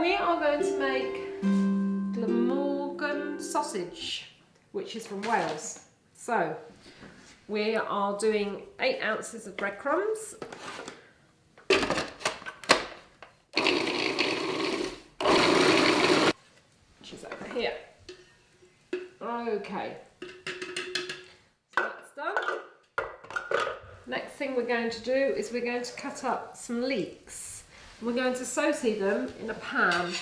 we are going to make Glamorgan sausage, which is from Wales. So we are doing 8 ounces of breadcrumbs, which is over here. Okay, so that's done. Next thing we're going to do is we're going to cut up some leeks. We're going to saute them in a pan.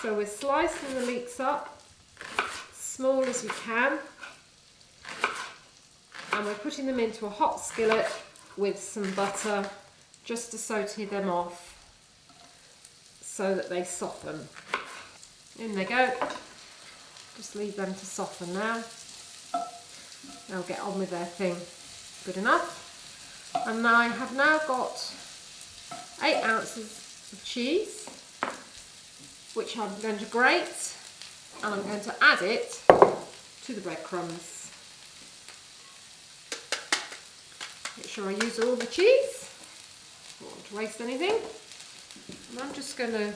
So we're slicing the leeks up, small as you can, and we're putting them into a hot skillet with some butter just to saute them off so that they soften. In they go. Just leave them to soften now. They'll get on with their thing. Good enough. And I have now got 8 ounces of cheese, which I'm going to grate, and I'm going to add it to the breadcrumbs. Make sure I use all the cheese. Don't want to waste anything. And I'm just going to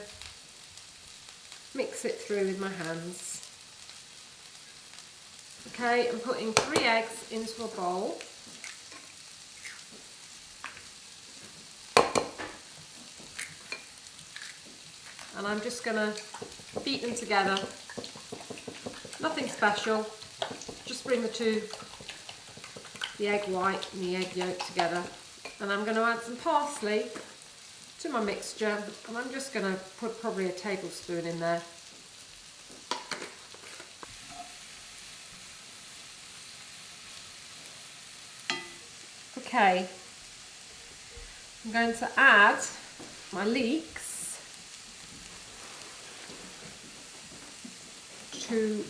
mix it through with my hands. Okay, I'm putting 3 eggs into a bowl. And I'm just going to beat them together. Nothing special. Just bring the egg white and the egg yolk together. And I'm going to add some parsley to my mixture. And I'm just going to put probably a tablespoon in there. Okay. I'm going to add my leeks to the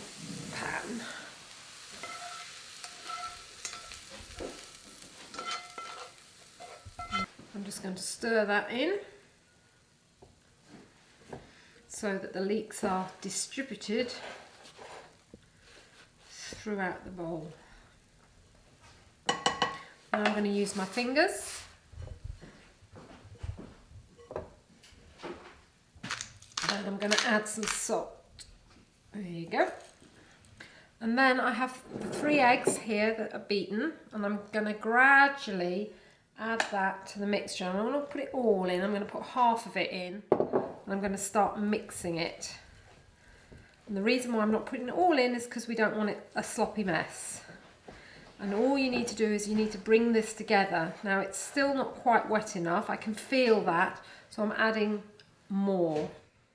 pan. I'm just going to stir that in so that the leeks are distributed throughout the bowl. Now I'm going to use my fingers and I'm going to add some salt. There you go. And then I have the 3 eggs here that are beaten, and I'm going to gradually add that to the mixture. I'm not going to put it all in, I'm going to put half of it in, and I'm going to start mixing it. And the reason why I'm not putting it all in is because we don't want it a sloppy mess. And all you need to do is you need to bring this together. Now it's still not quite wet enough, I can feel that, so I'm adding more.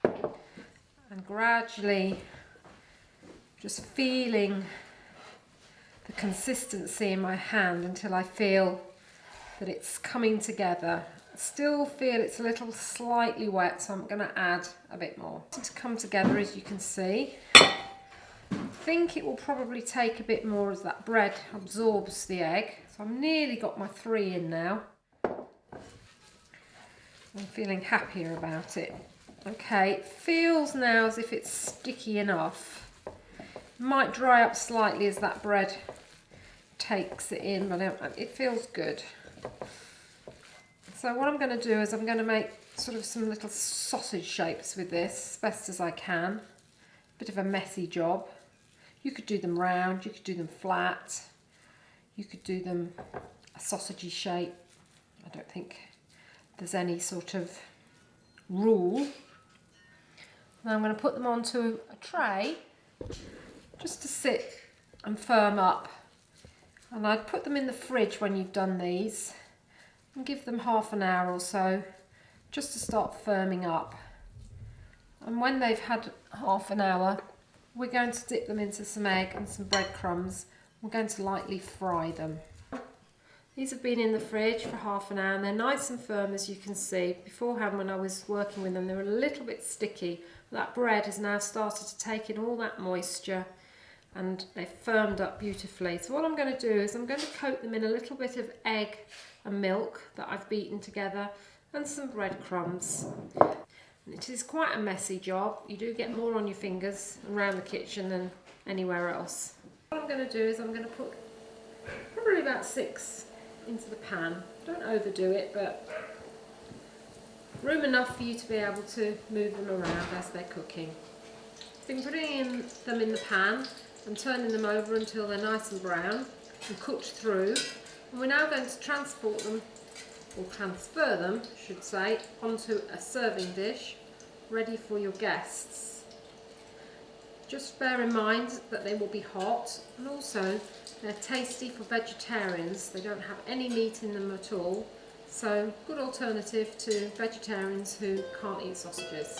And gradually just feeling the consistency in my hand until I feel that it's coming together. I still feel it's a little slightly wet, so I'm going to add a bit more. To come together, as you can see. I think it will probably take a bit more as that bread absorbs the egg. So I've nearly got my 3 in now. I'm feeling happier about it. Okay, it feels now as if it's sticky enough. Might dry up slightly as that bread takes it in, but it feels good. So what I'm going to do is I'm going to make sort of some little sausage shapes with this as best as I can. Bit of a messy job. You could do them round, you could do them flat, you could do them a sausagey shape. I don't think there's any sort of rule. Now I'm going to put them onto a tray just to sit and firm up, and I'd put them in the fridge when you've done these and give them half an hour or so just to start firming up. And when they've had half an hour, we're going to dip them into some egg and some breadcrumbs. We're going to lightly fry them. These have been in the fridge for half an hour and they're nice and firm, as you can see. Beforehand, when I was working with them, they were a little bit sticky. That bread has now started to take in all that moisture and they've firmed up beautifully. So what I'm going to do is I'm going to coat them in a little bit of egg and milk that I've beaten together and some breadcrumbs. And it is quite a messy job. You do get more on your fingers around the kitchen than anywhere else. What I'm going to do is I'm going to put probably about 6 into the pan. Don't overdo it, but Room enough for you to be able to move them around as they're cooking. Been putting them in the pan and turning them over until they're nice and brown and cooked through. And we're now going to transport them, or transfer them, I should say, onto a serving dish ready for your guests. Just bear in mind that they will be hot, and also they're tasty for vegetarians. They don't have any meat in them at all, so good alternative to vegetarians who can't eat sausages.